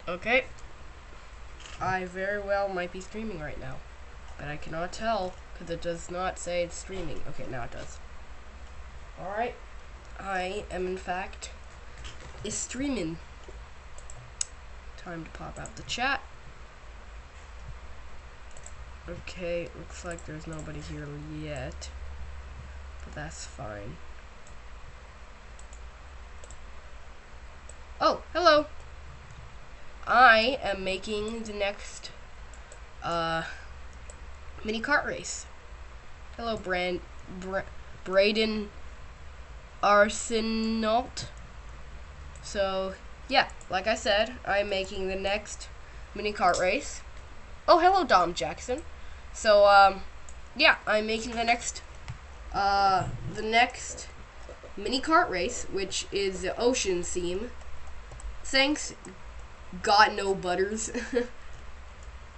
Okay. I very well might be streaming right now, but I cannot tell because it does not say it's streaming. Okay, now it does. Alright. I am in fact streaming. Time to pop out the chat. Okay, looks like there's nobody here yet, but that's fine. Oh, hello. I am making the next Mini Kart Race. Hello, Braden Arsenault. So, yeah, like I said, I'm making the next Mini Kart Race. Oh, hello, Dom Jackson. So, yeah, I'm making the next Mini Kart Race, which is the ocean theme. Thanks, Got No Butters.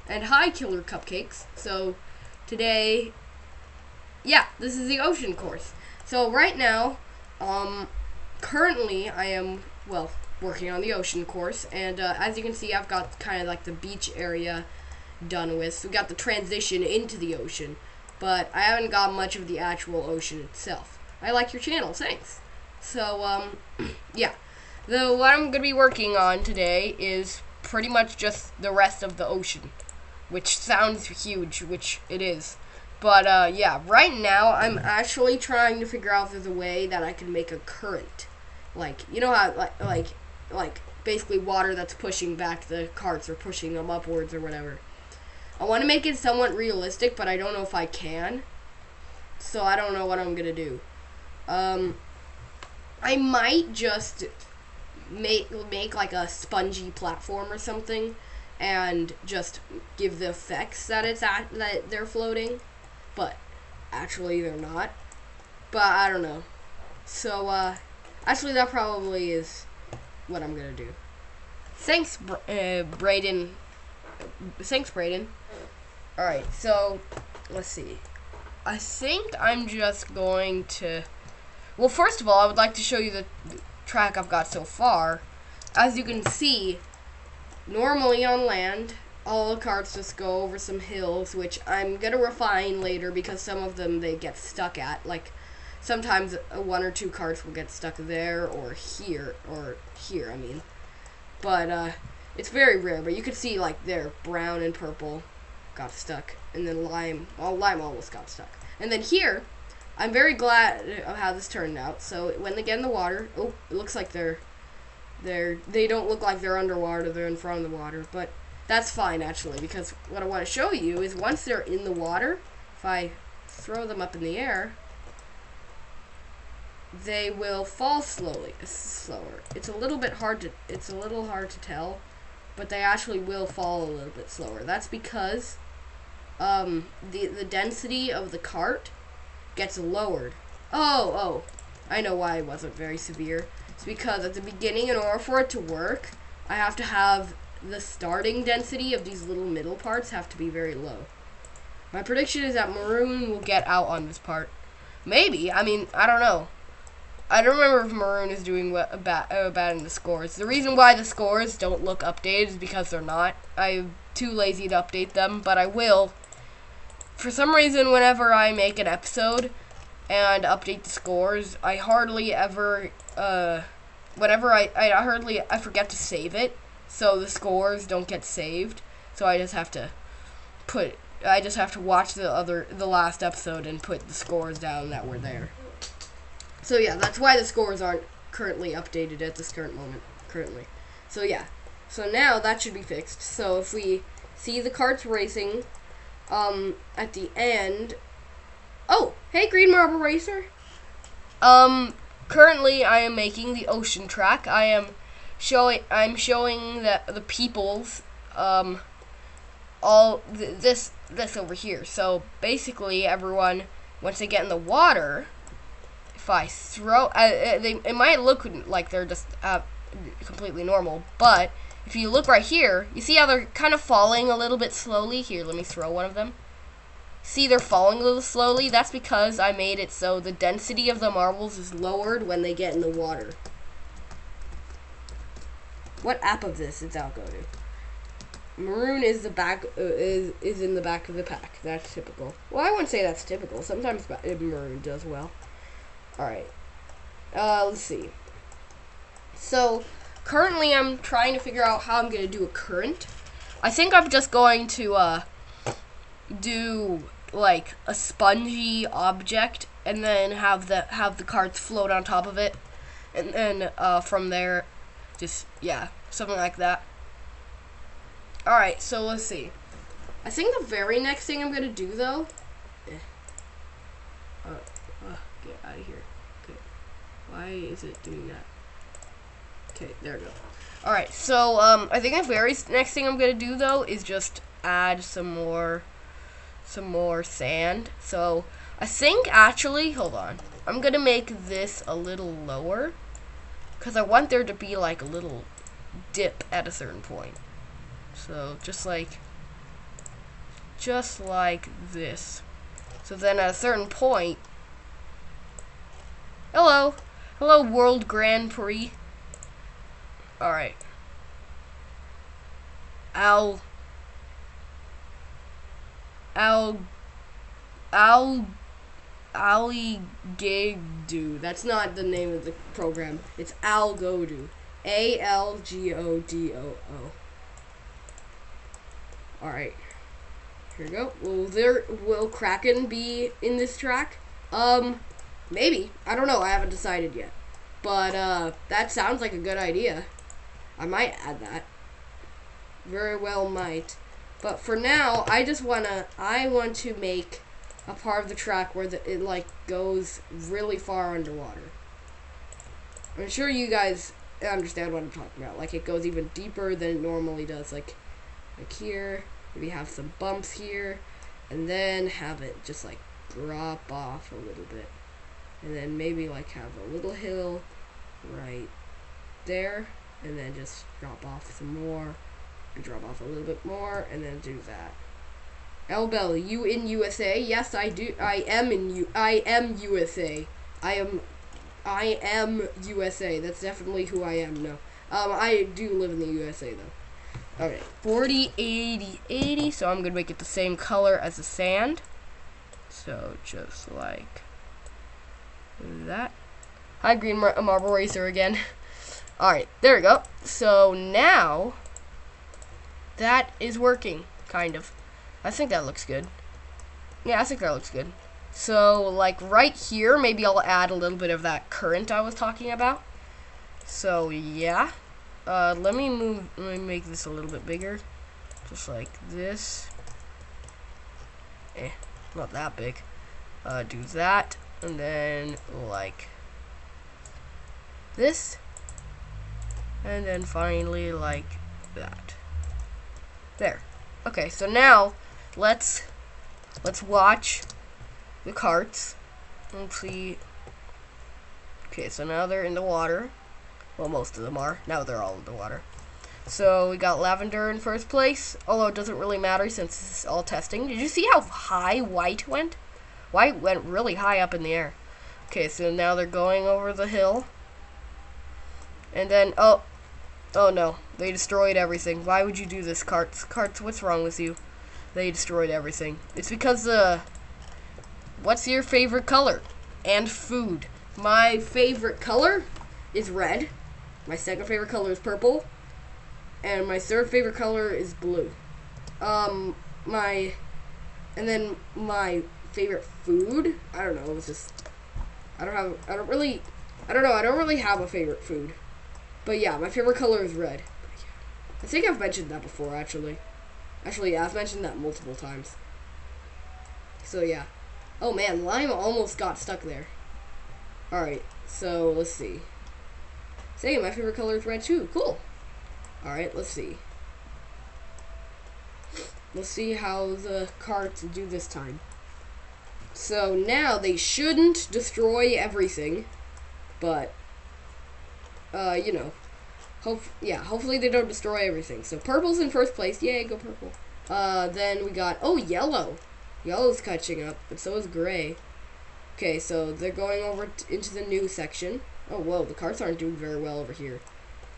And hi, Killer Cupcakes. So, today, yeah, this is the ocean course. So, right now, currently, I am, well, working on the ocean course. And, as you can see, I've got kind of like the beach area done with. So, we got the transition into the ocean. But I haven't got much of the actual ocean itself. I like your channel, thanks. So, yeah. What I'm going to be working on today is pretty much just the rest of the ocean, which sounds huge, which it is. But, yeah, right now I'm actually trying to figure out if there's a way that I can make a current. Like, you know how, like basically water that's pushing back the carts or pushing them upwards or whatever. I want to make it somewhat realistic, but I don't know if I can. So I don't know what I'm going to do. I might just make like a spongy platform or something and just give the effects that that they're floating, but actually they're not. But I don't know. So actually that probably is what I'm gonna do. Thanks, Braden. Thanks, Braden. Alright, so let's see. I think I'm just going to, well, first of all, I would like to show you the track I've got so far. As you can see, normally on land, all the carts just go over some hills, which I'm gonna refine later because some of them they get stuck at. Like, sometimes one or two carts will get stuck there or here, I mean. But, it's very rare, but you can see, like, there, brown and purple got stuck, and then lime almost got stuck. And then here, I'm very glad of how this turned out. So when they get in the water, oh, it looks like they don't look like they're underwater, they're in front of the water, but that's fine actually, because what I want to show you is once they're in the water, if I throw them up in the air, they will fall slower. It's a little hard to tell, but they actually will fall a little bit slower. That's because the density of the cart gets lowered. Oh, I know why it wasn't very severe. It's because at the beginning, in order for it to work, I have to have the starting density of these little middle parts have to be very low. My prediction is that Maroon will get out on this part. Maybe. I mean, I don't know. I don't remember if Maroon is doing bad in the scores. The reason why the scores don't look updated is because they're not. I'm too lazy to update them, but I will. For some reason, whenever I make an episode and update the scores, I hardly ever, I forget to save it, so the scores don't get saved. So I just have to watch the last episode and put the scores down that were there. So yeah, that's why the scores aren't currently updated at this current moment, So yeah, so now that should be fixed. So if we see the carts racing, at the end, oh, hey Green Marble Racer. Currently I am making the ocean track. I'm showing the peoples, this over here. So basically everyone, once they get in the water, if I throw, it might look like they're just completely normal, but if you look right here, you see how they're kind of falling a little bit slowly? Here, let me throw one of them. See, they're falling a little slowly? That's because I made it so the density of the marbles is lowered when they get in the water. What app of this is I'll go to? Maroon is the back is in the back of the pack. That's typical. Well, I wouldn't say that's typical. Sometimes maroon does well. All right. Let's see. So currently, I'm trying to figure out how I'm gonna do a current. I think I'm just going to do like a spongy object, and then have the carts float on top of it, and then from there, just something like that. All right, so let's see. I think the very next thing I'm gonna do though. Get out of here. Okay. Why is it doing that? Okay, there we go. All right, so I think the very next thing I'm gonna do though is just add some more sand. So I think actually, hold on, I'm gonna make this a little lower because I want there to be like a little dip at a certain point. So just like this. So then at a certain point, hello World Grand Prix. All right, Algodo. That's not the name of the program. It's Algodo. Algodo. Alright. Here we go. Will Kraken be in this track? Maybe. I don't know. I haven't decided yet. But that sounds like a good idea. I might add that. Very well might. But for now, I want to make a part of the track where it like goes really far underwater. I'm sure you guys understand what I'm talking about. Like it goes even deeper than it normally does. Like here, maybe have some bumps here, and then have it just like drop off a little bit, and then maybe like have a little hill right there, and then just drop off some more. Drop off a little bit more, and then do that. Bell, you in USA? Yes, I do. I am USA. I am USA. That's definitely who I am. No, I do live in the USA though. Okay, 40, 80, 80. So I'm gonna make it the same color as the sand. So just like that. Hi, Green Marble Racer again. All right, there we go. So now. That is working, kind of. I think that looks good. Yeah, I think that looks good. So, like, right here, maybe I'll add a little bit of that current I was talking about. So, yeah. Let me make this a little bit bigger. Just like this. Not that big. Do that, and then, like, this. And then finally, like, that. There. Okay, so now let's watch the carts and see. Okay, so now they're in the water. Well, most of them are. Now they're all in the water. So we got Lavender in first place, although it doesn't really matter since it's all testing. Did you see how high White went? White went really high up in the air. Okay, so now they're going over the hill. And then, oh no, they destroyed everything. Why would you do this, Carts? Carts, what's wrong with you? They destroyed everything. It's because, what's your favorite color? And food. My favorite color is red. My second favorite color is purple. And my third favorite color is blue. And then my favorite food, I don't know, it's just, I don't really have a favorite food. But yeah, my favorite color is red. I think I've mentioned that before, actually. Yeah, I've mentioned that multiple times. So yeah. Oh man, Lime almost got stuck there. Alright, so let's see. Say, my favorite color is red too. Cool. Alright, let's see. Let's see how the carts do this time. So now they shouldn't destroy everything. But you know, hopefully they don't destroy everything. So purple's in first place. Yay, go purple. Then we got, yellow. Yellow's catching up, but so is gray. Okay, so they're going over into the new section. Oh, whoa, the carts aren't doing very well over here.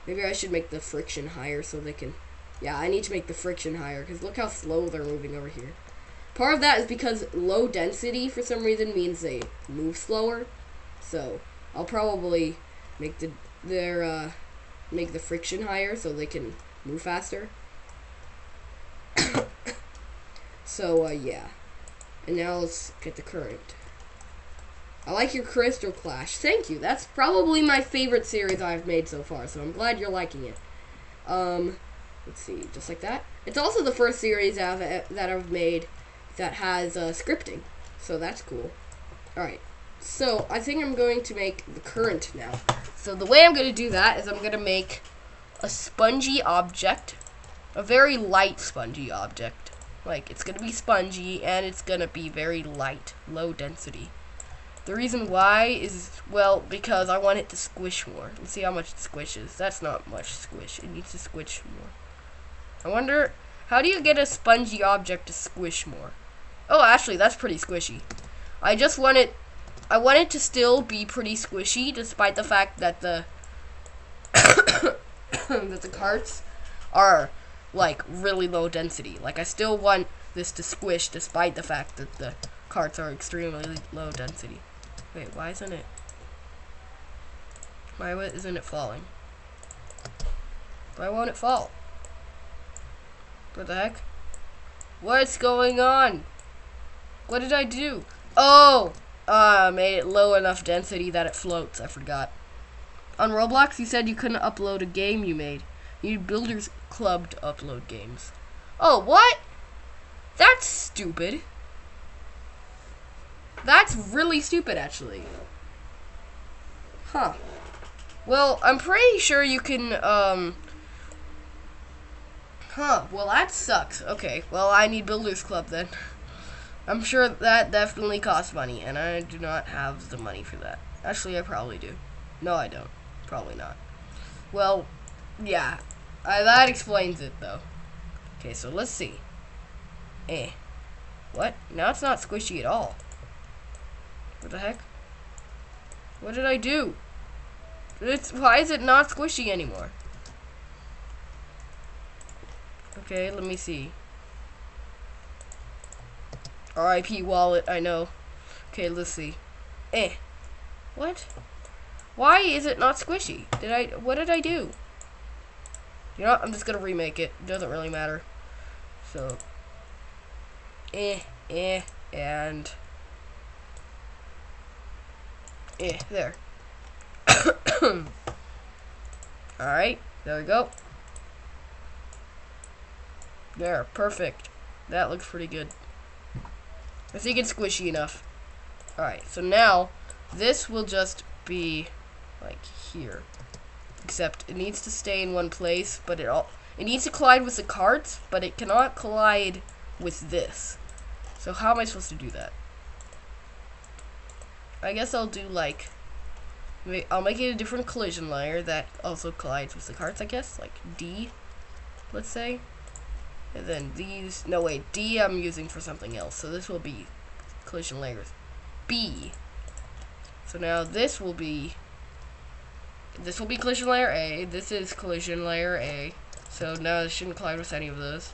Maybe I should make the friction higher so they can... Yeah, I need to make the friction higher, because look how slow they're moving over here. Part of that is because low density, for some reason, means they move slower. So, I'll probably make make the friction higher so they can move faster. So, yeah. And now let's get the current. I like your Crystal Clash. Thank you. That's probably my favorite series I've made so far, so I'm glad you're liking it. Let's see, just like that. It's also the first series that I've made that has scripting, so that's cool. Alright, so I think I'm going to make the current now. So the way I'm going to do that is I'm going to make a spongy object, a very light spongy object. Like, it's going to be spongy, and it's going to be very light, low density. The reason why is, well, because I want it to squish more. Let's see how much it squishes. That's not much squish. It needs to squish more. I wonder, how do you get a spongy object to squish more? Oh, actually, that's pretty squishy. I want it to still be pretty squishy, despite the fact that the that the carts are like really low density. Like, I still want this to squish, despite the fact that the carts are extremely low density. Wait, why isn't it falling? Why won't it fall? What the heck? What's going on? What did I do? Oh! I made it low enough density that it floats. I forgot. On Roblox, you said you couldn't upload a game you made. You need Builders Club to upload games. Oh, what? That's stupid. That's really stupid, actually. Huh. Well, I'm pretty sure you can, well, that sucks. Okay, well, I need Builders Club then. I'm sure that definitely costs money, and I do not have the money for that. Actually, I probably do. No, I don't. Probably not. Well, yeah. That explains it, though. Okay, so let's see. What? Now it's not squishy at all. What the heck? What did I do? Why is it not squishy anymore? Okay, let me see. RIP wallet, I know. Okay, let's see. What? Why is it not squishy? What did I do? You know what? I'm just gonna remake it. Doesn't really matter. So, and there. Alright, there we go. There, perfect. That looks pretty good. I think it's squishy enough. Alright, so now this will just be like here. Except it needs to stay in one place, but it needs to collide with the carts, but it cannot collide with this. So how am I supposed to do that? I guess I'll do like, I'll make it a different collision layer that also collides with the carts, I guess, like D, let's say. And then these, no wait, D I'm using for something else, so this will be collision layers B. So now this will be collision layer A, this is collision layer A, so now it shouldn't collide with any of those.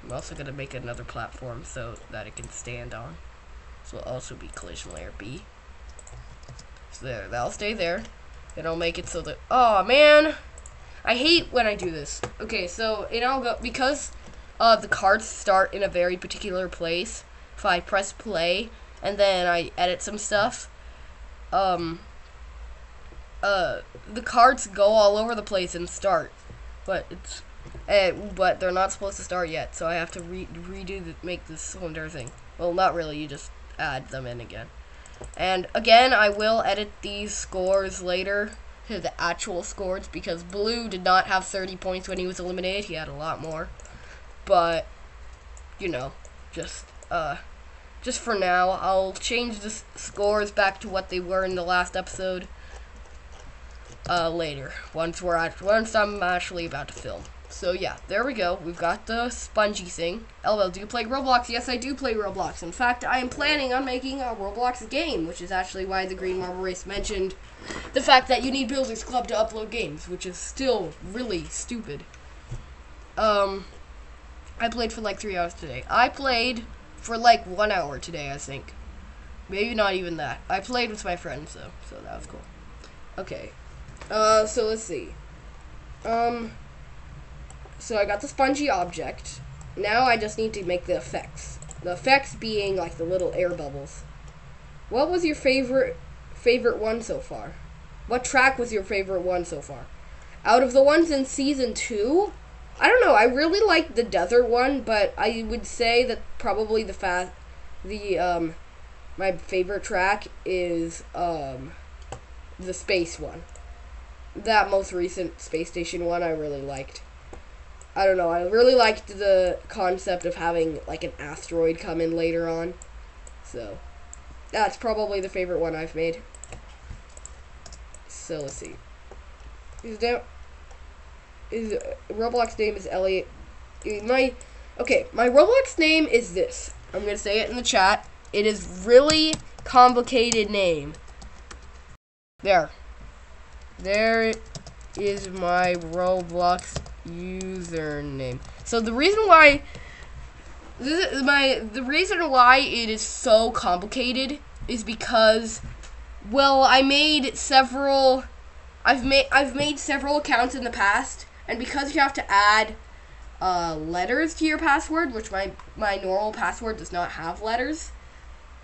I'm also going to make another platform so that it can stand on. This will also be collision layer B. So there, that'll stay there. Then I'll make it so that, oh man, I hate when I do this. Okay, so I'll go, because the cards start in a very particular place. If I press play and then I edit some stuff, the cards go all over the place and start, but they're not supposed to start yet. So I have to make this cylinder thing. Well, not really. You just add them in again. And again, I will edit these scores later to the actual scores because Blue did not have 30 points when he was eliminated. He had a lot more. But, you know, just for now, I'll change the scores back to what they were in the last episode later, once I'm actually about to film. So yeah, there we go. We've got the spongy thing. LL, do you play Roblox? Yes, I do play Roblox. In fact, I am planning on making a Roblox game, which is actually why the Green Marble Race mentioned the fact that you need Builders Club to upload games, which is still really stupid. I played for like 3 hours today. I played for like 1 hour today, I think. Maybe not even that. I played with my friends though, so that was cool. Okay. So let's see. So I got the spongy object. Now I just need to make the effects. The effects being like the little air bubbles. What was your favorite one so far? What track was your favorite one so far? Out of the ones in season 2, I don't know. I really liked the desert one, but I would say that probably my favorite track is the space one. That most recent space station one I really liked. I don't know, I really liked the concept of having like an asteroid come in later on. So that's probably the favorite one I've made. So let's see. Roblox name is Elliot. My Roblox name is this. I'm gonna say it in the chat. It is really complicated name. There is my Roblox username. So the reason why it is so complicated is because, well, I've made several accounts in the past, and because you have to add letters to your password, which my normal password does not have letters,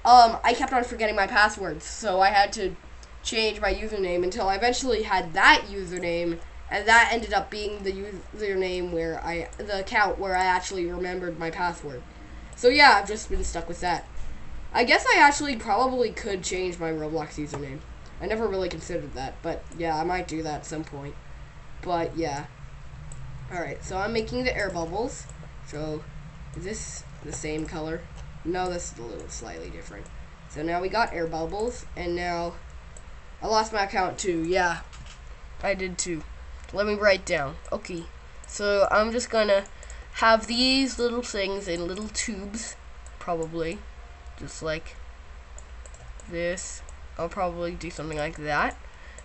I kept on forgetting my passwords, so I had to change my username until I eventually had that username, and that ended up being the username the account where I actually remembered my password. So yeah, I've just been stuck with that. I guess I actually probably could change my Roblox username. I never really considered that, but yeah, I might do that at some point. But yeah. Alright, so I'm making the air bubbles. So, is this the same color? No, this is a little slightly different. So now we got air bubbles, and now I lost my account too. Yeah, I did too. Let me write down. Okay, so I'm just gonna have these little things in little tubes, probably, just like this. I'll probably do something like that,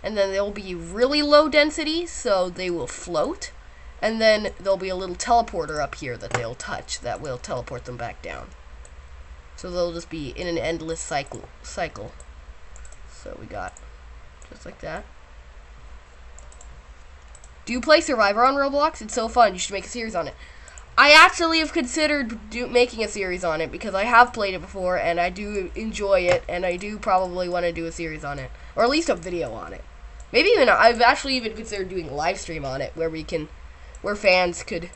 and then they'll be really low density, so they will float, and then there'll be a little teleporter up here that they'll touch that will teleport them back down. So they'll just be in an endless cycle. So we got just like that. Do you play Survivor on Roblox? It's so fun. You should make a series on it. I actually have considered making a series on it because I have played it before and I do enjoy it, and I do probably want to do a series on it, or at least a video on it. Maybe even I've actually even considered doing a live stream on it where fans could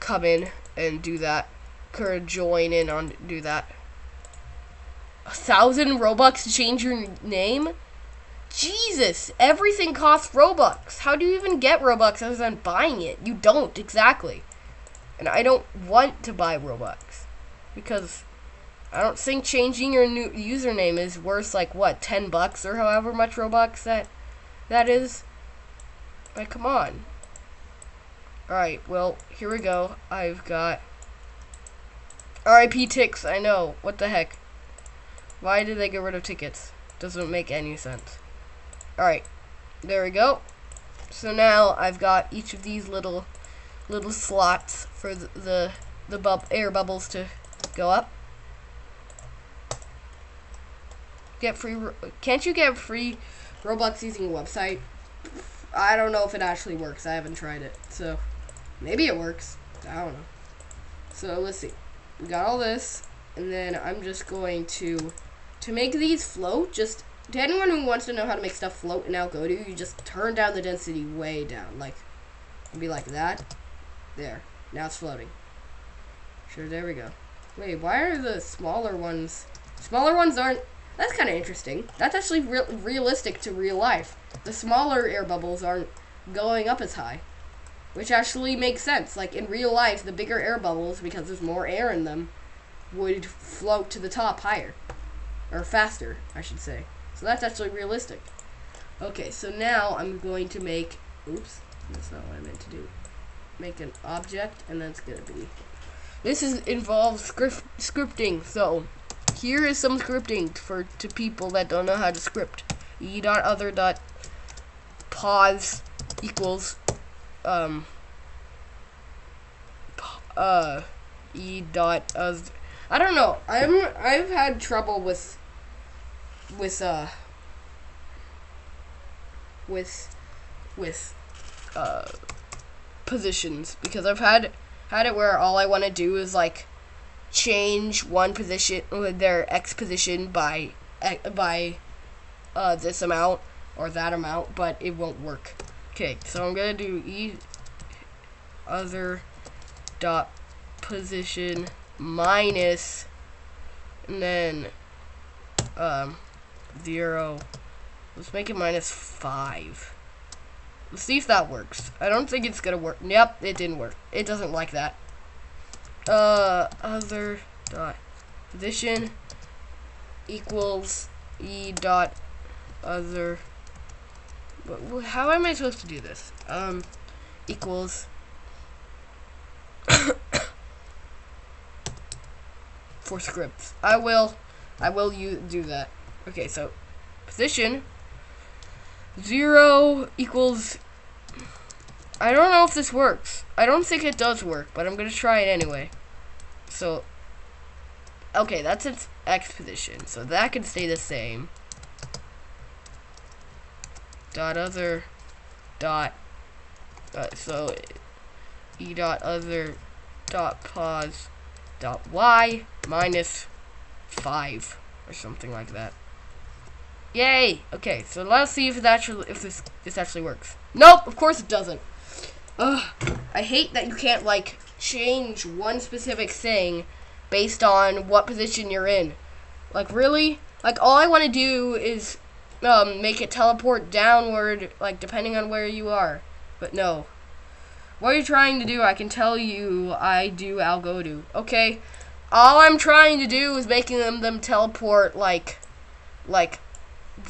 come in and do that, could join in on do that. 1,000 Robux to change your name? Jesus, everything costs Robux. How do you even get Robux other than buying it? You don't, exactly. And I don't want to buy Robux because I don't think changing your new username is worth like what, $10 or however much Robux that is. Like, come on. Alright, well, here we go. I've got RIP ticks, I know. What the heck? Why did they get rid of tickets? Doesn't make any sense. Alright, there we go. So now I've got each of these little slots for the air bubbles to go up. Can't you get free Robux using a website? I don't know if it actually works. I haven't tried it. So maybe it works. I don't know. So let's see. We got all this, and then I'm just going to make these float. Just to anyone who wants to know how to make stuff float in Outgodo, you just turn down the density way down, like it'd be like that. There. Now it's floating. Sure, there we go. Wait, why are the smaller ones? Smaller ones aren't. That's kind of interesting. That's actually realistic to real life. The smaller air bubbles aren't going up as high, which actually makes sense. Like in real life, the bigger air bubbles, because there's more air in them, would float to the top higher. Or faster, I should say. So that's actually realistic. Okay, so now I'm going to make... Oops, that's not what I meant to do. make an object, and then it's gonna be. This involves scripting. So here is some scripting to people that don't know how to script. e.other.pause equals e.other. I don't know. I've had trouble with positions, because I've had it where all I want to do is like change one position with their x position by this amount or that amount, but it won't work. Okay, so I'm gonna do other dot position minus, and then 0. Let's make it -5. Let's see if that works. I don't think it's gonna work. Yep, it didn't work. It doesn't like that. Other dot position equals e dot other. How am I supposed to do this? Equals for scripts. I will do that. Okay, so position 0 equals. I don't know if this works. I don't think it does work, but I'm gonna try it anyway. So, okay, that's its x position, so that can stay the same. Dot other dot. So e dot other dot pause dot y -5 or something like that. Yay! Okay, so let's see if this actually works. Nope, of course it doesn't. Ugh, I hate that you can't like change one specific thing based on what position you're in. Like really? Like all I want to do is make it teleport downward, like depending on where you are. But no. What you're trying to do, I can tell you, I'll go do. Okay? All I'm trying to do is making them teleport like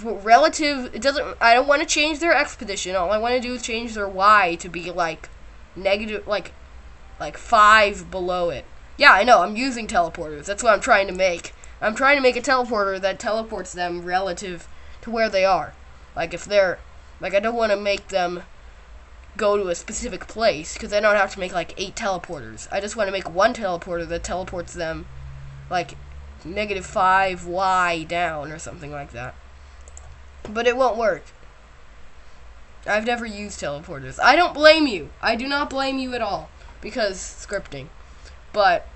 relative. It doesn't. I don't want to change their x position. All I want to do is change their y to be like negative, like 5 below it. Yeah, I know. I'm using teleporters. That's what I'm trying to make. I'm trying to make a teleporter that teleports them relative to where they are. Like if they're like, I don't want to make them go to a specific place, because then I don't have to make like 8 teleporters. I just want to make one teleporter that teleports them like -5y down or something like that. But it won't work. I've never used teleporters. I don't blame you. I do not blame you at all, because scripting. But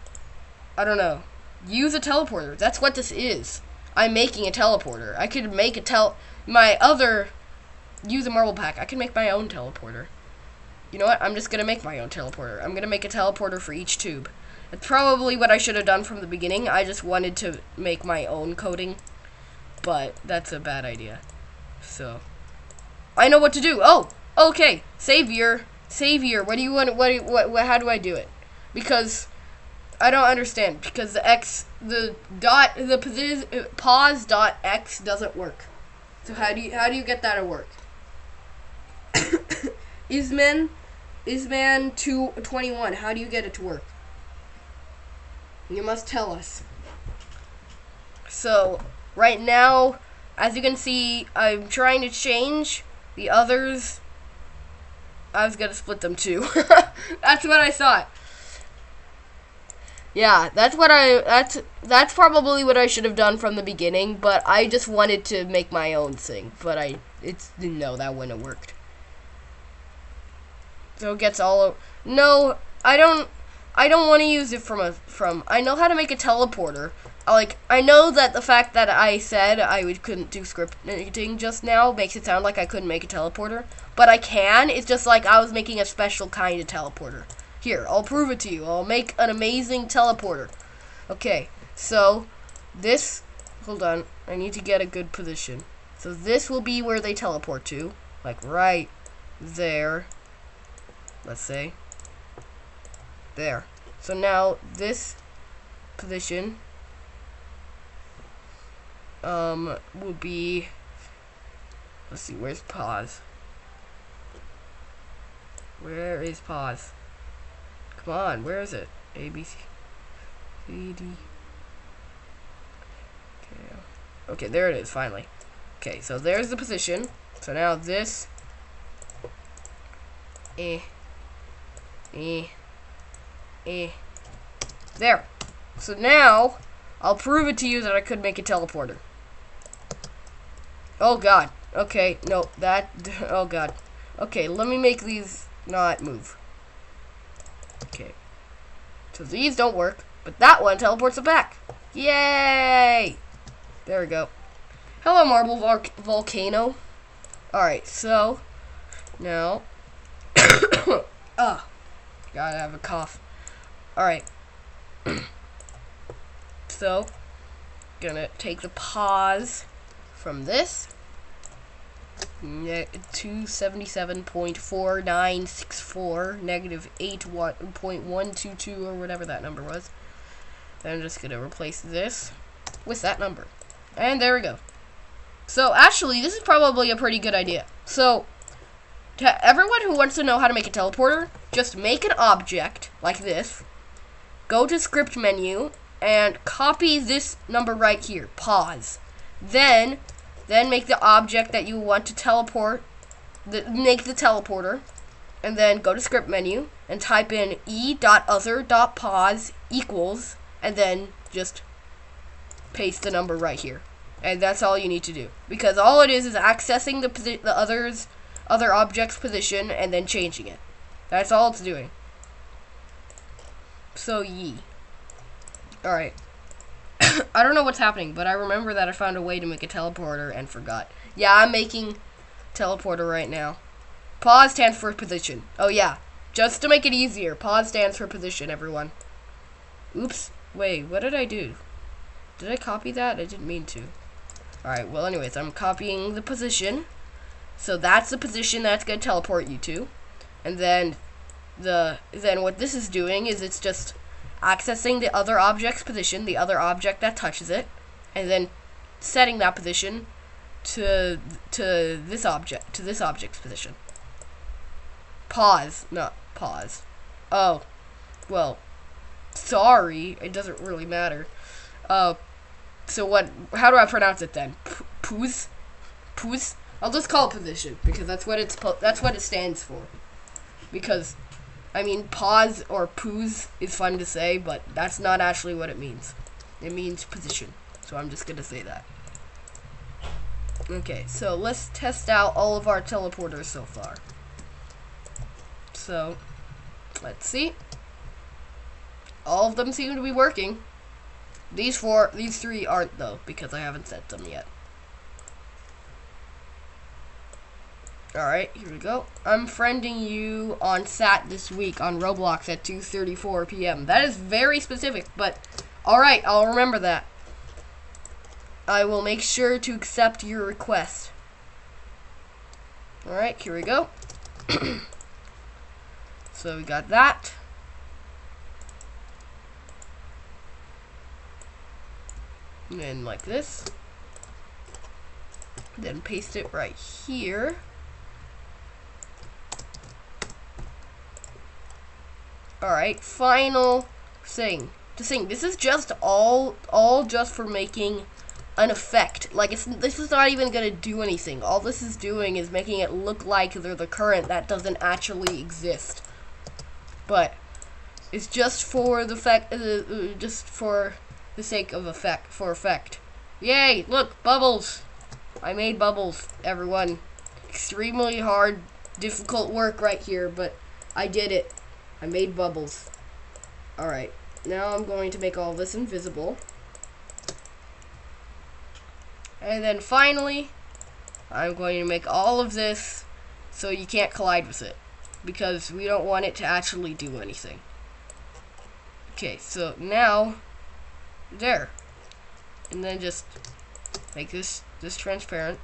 I don't know. Use a teleporter. That's what this is. I'm making a teleporter. I could make use a marble pack. I could make my own teleporter. You know what? I'm just gonna make my own teleporter. I'm gonna make a teleporter for each tube. That's probably what I should have done from the beginning. I just wanted to make my own coding, but that's a bad idea. So I know what to do. Oh, okay. Savior. What do you want? What? How do I do it? Because I don't understand. Because the pause dot x doesn't work. So how do you get that to work? Isman 221. How do you get it to work? You must tell us. So right now, as you can see, I'm trying to change the others. I was gonna split them too. That's what I thought. Yeah, that's probably what I should have done from the beginning, but I just wanted to make my own thing. But no, that wouldn't have worked. So it gets all over. No, I don't want to use it from. I know how to make a teleporter. I know that the fact that I said I couldn't do scripting just now makes it sound like I couldn't make a teleporter, but I can. It's just like I was making a special kind of teleporter. Here, I'll prove it to you. I'll make an amazing teleporter. Okay, so this. Hold on, I need to get a good position. So this will be where they teleport to, like right there. Let's say there. So now this position will be, let's see, where's pause? Where is pause? Come on, where is it? A, B, C, D. Okay, there it is, finally. Okay, so there's the position. So now this. There. So now, I'll prove it to you that I could make a teleporter. Oh god. Okay, no, oh god. Okay, let me make these not move. Okay. So these don't work, but that one teleports it back. Yay! There we go. Hello, marble volcano. Alright, so now gotta have a cough. Alright. So gonna take the pause from this. 277.4964 negative 8.122 or whatever that number was. Then I'm just gonna replace this with that number. And there we go. So actually, this is probably a pretty good idea. So to everyone who wants to know how to make a teleporter, just make an object like this. Go to script menu and copy this number right here, pause. Then make the object that you want to teleport, make the teleporter, and then go to script menu and type in e.other.pause equals, and then just paste the number right here. And that's all you need to do, because all it is accessing the other object's position and then changing it. That's all it's doing. So Alright. I don't know what's happening, but I remember that I found a way to make a teleporter and forgot. Yeah, I'm making teleporter right now. Pause stands for position. Oh yeah, just to make it easier, pause stands for position, everyone. Oops. Wait, what did I do? Did I copy that? I didn't mean to. Alright, well anyways, I'm copying the position. So that's the position that's going to teleport you to. And then what this is doing is it's just accessing the other object's position, the other object that touches it, and then setting that position to this object's position. Pause, not pause. Oh, well, sorry, it doesn't really matter. So how do I pronounce it then? Poos? Poos? I'll just call it position, because that's what it stands for. Because I mean, pause or poos is fun to say, but that's not actually what it means. It means position. So I'm just gonna say that. Okay, so let's test out all of our teleporters so far. So, let's see. All of them seem to be working. These three aren't though, because I haven't set them yet. Alright, here we go. I'm friending you on SAT this week on Roblox at 2:34 p.m. That is very specific, but alright, I'll remember that. I will make sure to accept your request. Alright, here we go. So we got that. And then like this. Then paste it right here. Alright, final thing. This is just all just for making an effect. Like, this is not even gonna do anything. All this is doing is making it look like they're the current that doesn't actually exist. But it's just for the just for the sake of effect. Yay! Look, bubbles. I made bubbles, everyone. Extremely hard, difficult work right here, but I did it. I made bubbles. Alright, now I'm going to make all this invisible. And then finally, I'm going to make all of this so you can't collide with it, because we don't want it to actually do anything. Okay, so now, there. And then just make this transparent.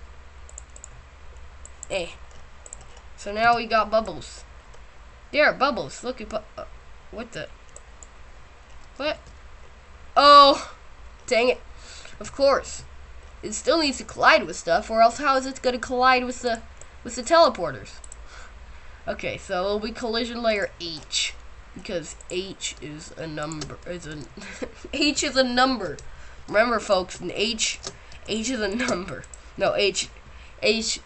So now we got bubbles. There, bubbles. Look at what the? What? Oh, dang it! Of course, it still needs to collide with stuff, or else how is it going to collide with the teleporters? Okay, so it'll be collision layer H. because H is a number. H is a number. Remember, folks, H is a number. No, H is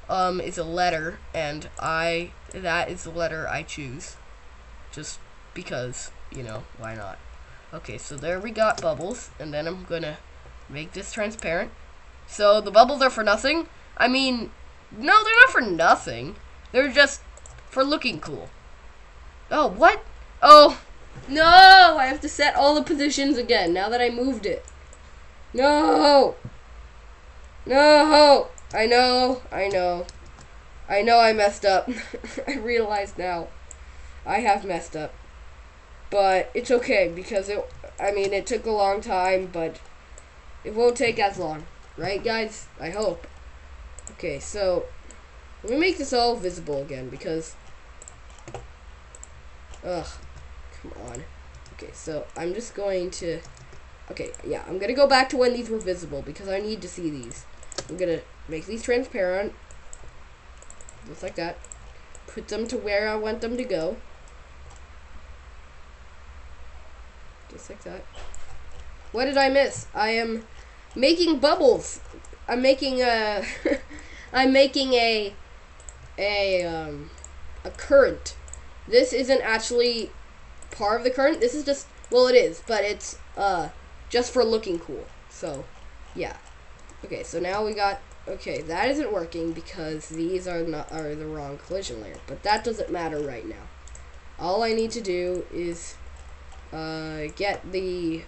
a letter, and that is the letter I choose. Just because, you know, why not? Okay, so there we got bubbles, and then I'm gonna make this transparent. So the bubbles are for nothing? I mean, no, they're not for nothing. They're just for looking cool. Oh, what? Oh, no! I have to set all the positions again now that I moved it. No! No! I know I messed up. I realize now. I have messed up. But it's okay because it took a long time, but it won't take as long. Right, guys? I hope. Okay, so let me make this all visible again because ugh, come on. Okay, so I'm just going to I'm gonna go back to when these were visible because I need to see these. I'm gonna make these transparent. Just like that. Put them to where I want them to go. Just like that. What did I miss? I am making bubbles. I'm making a I'm making a current. This isn't actually part of the current. This is just, well, it is, but it's just for looking cool. So, yeah. Okay, so now we got, okay, that isn't working because these are the wrong collision layer, but that doesn't matter right now. All I need to do is get the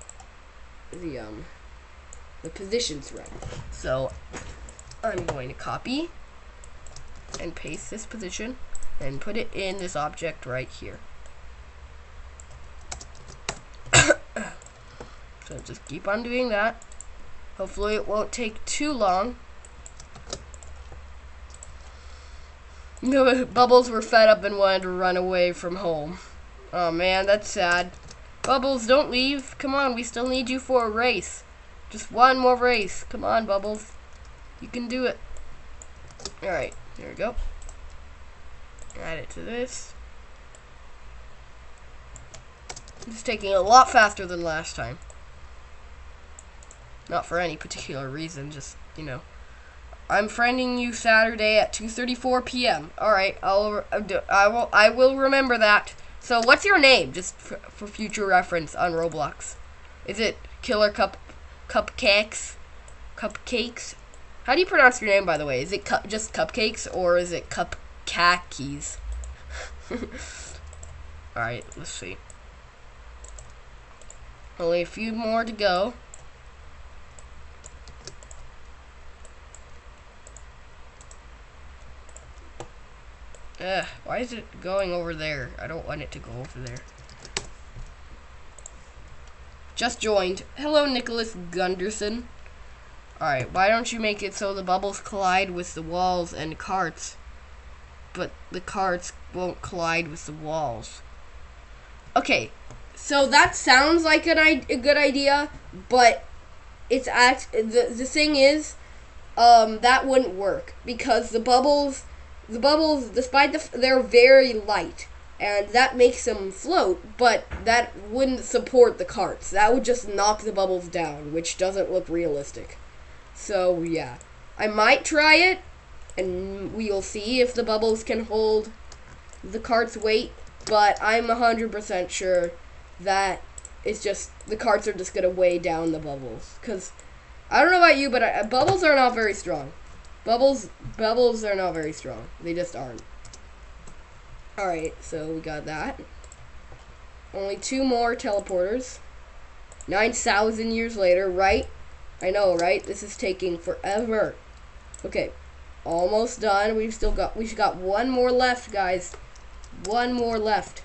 positions right. So I'm going to copy and paste this position and put it in this object right here. So just keep on doing that. Hopefully it won't take too long. The Bubbles were fed up and wanted to run away from home. Oh man, that's sad. Bubbles, don't leave. Come on, we still need you for a race. Just one more race. Come on, Bubbles. You can do it. Alright, here we go. Add it to this. It's taking a lot faster than last time. Not for any particular reason, just, you know. I'm friending you Saturday at 2:34 p.m. Alright, I will remember that. So, what's your name, just for future reference on Roblox? Is it Killer Cupcakes? Cupcakes? How do you pronounce your name, by the way? Is it just Cupcakes, or is it Cupcakes? Alright, let's see. Only a few more to go. Why is it going over there? I don't want it to go over there. Just joined. Hello, Nicholas Gunderson. Alright, why don't you make it so the bubbles collide with the walls and carts, but the carts won't collide with the walls? Okay, so that sounds like a good idea, but it's the thing is, that wouldn't work because the bubbles, despite they're very light, and that makes them float, but that wouldn't support the carts. That would just knock the bubbles down, which doesn't look realistic. So, yeah. I might try it, and we'll see if the bubbles can hold the cart's weight, but I'm 100% sure that it's just, the carts are just going to weigh down the bubbles. Because, I don't know about you, but bubbles are not very strong. Bubbles are not very strong. They just aren't. Alright, so we got that. Only 2 more teleporters. 9,000 years later, right? I know, right? This is taking forever. Okay, almost done. We've got one more left, guys. One more left.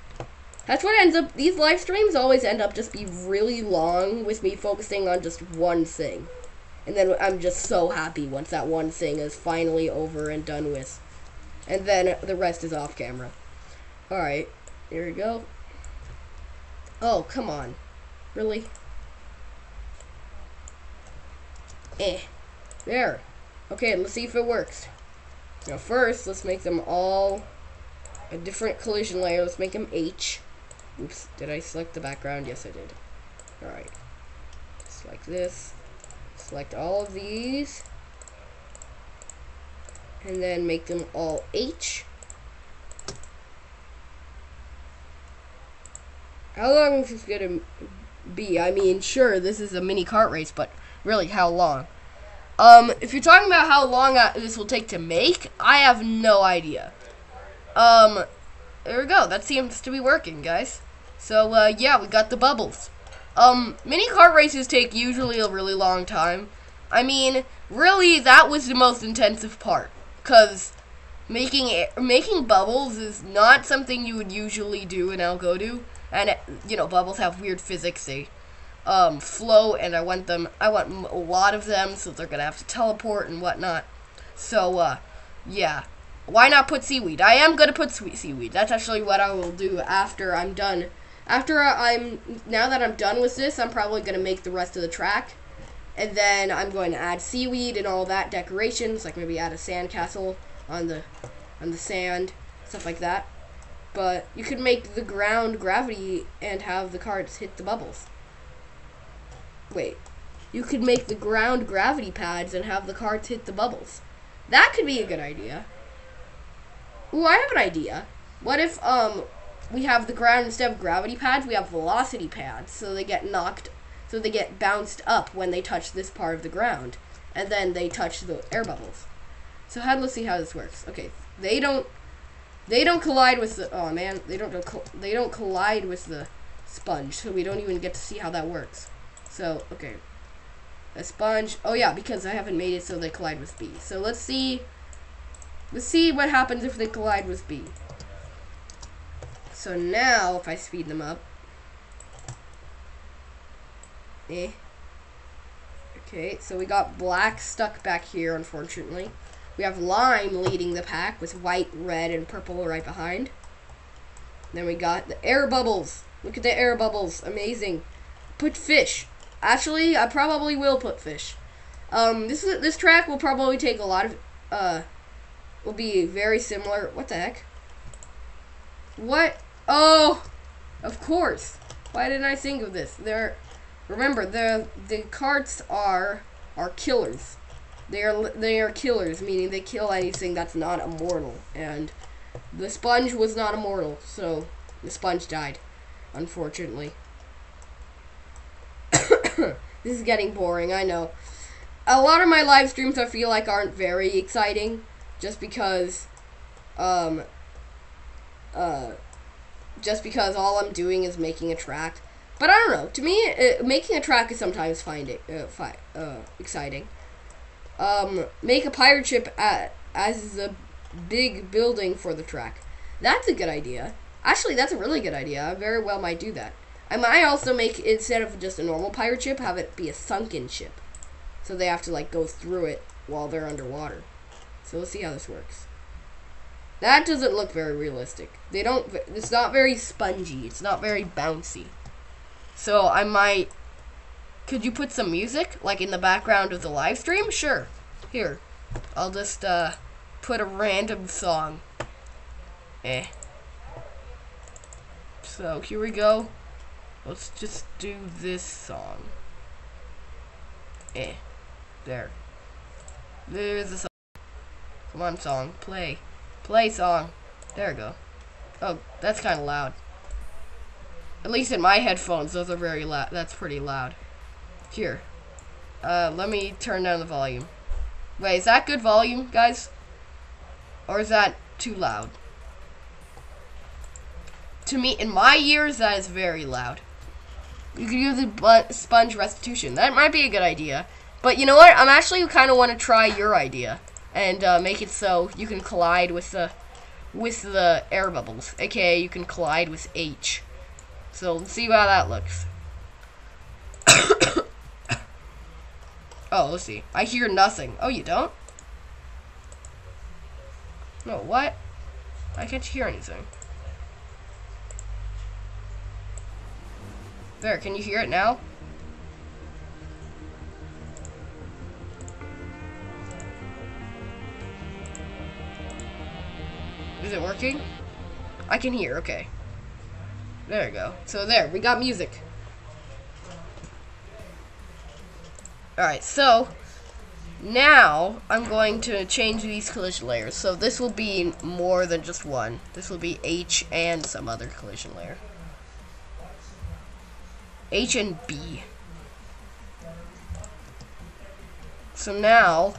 That's what ends up, these live streams always end up just be really long with me focusing on just one thing. And then I'm just so happy once that one thing is finally over and done with. And then the rest is off camera. Alright, here we go. Oh, come on. Really? There. Okay, let's see if it works. Now first, let's make them all a different collision layer. Let's make them H. Oops, did I select the background? Yes, I did. Alright. Just like this. Select all of these. And then make them all H. How long is this gonna be? I mean, sure, this is a mini kart race, but really, how long? If you're talking about how long this will take to make, I have no idea. There we go. That seems to be working, guys. So, yeah, we got the bubbles. Mini kart races take usually a really long time. I mean, really, that was the most intensive part. Because making bubbles is not something you would usually do in Algodo. And, you know, bubbles have weird physics. They flow, and I want a lot of them, so they're going to have to teleport and whatnot. So, yeah. Why not put seaweed? I am going to put seaweed. That's actually what I will do after I'm done. Now that I'm done with this, I'm probably going to make the rest of the track. And then I'm going to add seaweed and all that decorations, like maybe add a sandcastle on the sand, stuff like that. But you could make the ground gravity and have the carts hit the bubbles. Wait. You could make the ground gravity pads and have the carts hit the bubbles. That could be a good idea. Ooh, I have an idea. What if we have the ground instead of gravity pads, we have velocity pads, so they get bounced up when they touch this part of the ground, and then they touch the air bubbles. So let's see how this works. Okay, they don't collide with the they don't collide with the sponge, so we don't even get to see how that works. So, okay. A sponge. Oh yeah, because I haven't made it so they collide with B. So let's see what happens if they collide with B. So now if I speed them up. Okay, so we got black stuck back here, unfortunately. We have lime leading the pack with white, red, and purple right behind. Then we got the air bubbles. Look at the air bubbles. Amazing. Put fish. Actually, I probably will put fish. This track will probably take a lot of, will be very similar. What the heck? What? Oh, of course. Why didn't I think of this? Remember, the carts are killers. They are killers, meaning they kill anything that's not immortal. And the sponge was not immortal, so the sponge died, unfortunately. This is getting boring, I know. A lot of my live streams I feel like aren't very exciting, just because all I'm doing is making a track. But I don't know. To me, making a track is sometimes exciting. Make a pirate ship as the big building for the track. That's a good idea. Actually, that's a really good idea. I very well might do that. I might also make, instead of just a normal pirate ship, have it be a sunken ship. So they have to, like, go through it while they're underwater. So let's see how this works. That doesn't look very realistic. It's not very spongy. It's not very bouncy. So I might... Could you put some music, like in the background of the live stream? Sure. Here. I'll just, put a random song. So, here we go. Let's just do this song. There. There's the song. Come on, song. Play. Play song. There we go. Oh, that's kind of loud. At least in my headphones, those are very loud. That's pretty loud. Here. Let me turn down the volume. Wait, is that good volume, guys? Or is that too loud? To me, in my ears, that is very loud. You could use the sponge restitution. That might be a good idea. But you know what? I'm actually kind of want to try your idea. And make it so you can collide with the air bubbles. AKA, you can collide with H. So, let's see how that looks. Oh, let's see. I hear nothing. Oh, you don't? No, what? I can't hear anything. There, can you hear it now? Is it working? I can hear, okay. There we go. So there, we got music. Alright, so now I'm going to change these collision layers. So this will be more than just one. This will be H and some other collision layer. H and B. So now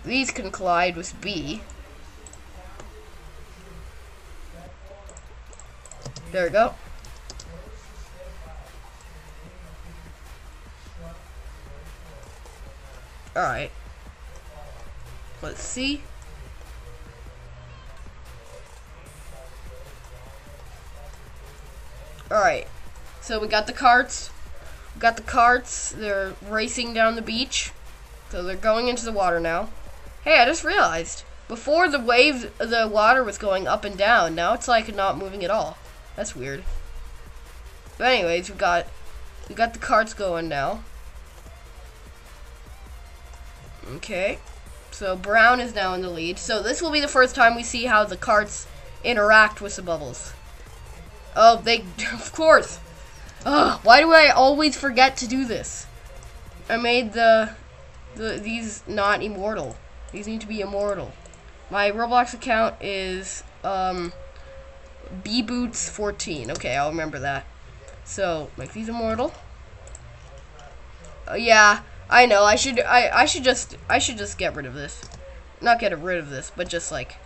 these can collide with B. There we go. Alright. Let's see. Alright. So we got the carts. We got the carts. They're racing down the beach. So they're going into the water now. Hey, I just realized. Before the water was going up and down. Now it's like not moving at all. That's weird. But anyways, we got the carts going now. Okay. So brown is now in the lead. So this will be the first time we see how the carts interact with the bubbles. Oh, they of course. Ugh, why do I always forget to do this? I made these not immortal. These need to be immortal. My Roblox account is bboots14. Okay, I'll remember that. So make these immortal. Yeah, I know. I should just get rid of this. Not get rid of this, but just make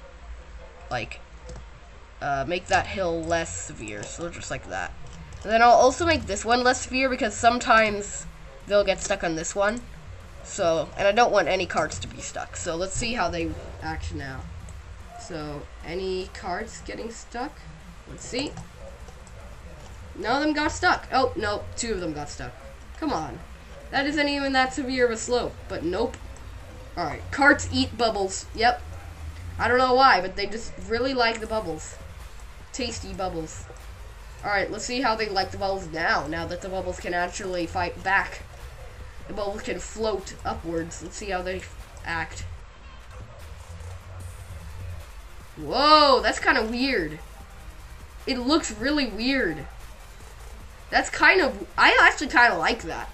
that hill less severe. So just like that. And then I'll also make this one less severe because sometimes they'll get stuck on this one. So, and I don't want any carts to be stuck. So let's see how they act now. So, any carts getting stuck? Let's see. None of them got stuck. Oh, no, 2 of them got stuck. Come on. That isn't even that severe of a slope, but nope. Alright, carts eat bubbles. Yep. I don't know why, but they just really like the bubbles. Tasty bubbles. Alright, let's see how they like the bubbles now that the bubbles can actually fight back. The bubbles can float upwards. Let's see how they act. Whoa, that's kind of weird. It looks really weird. That's kind of... I actually kind of like that.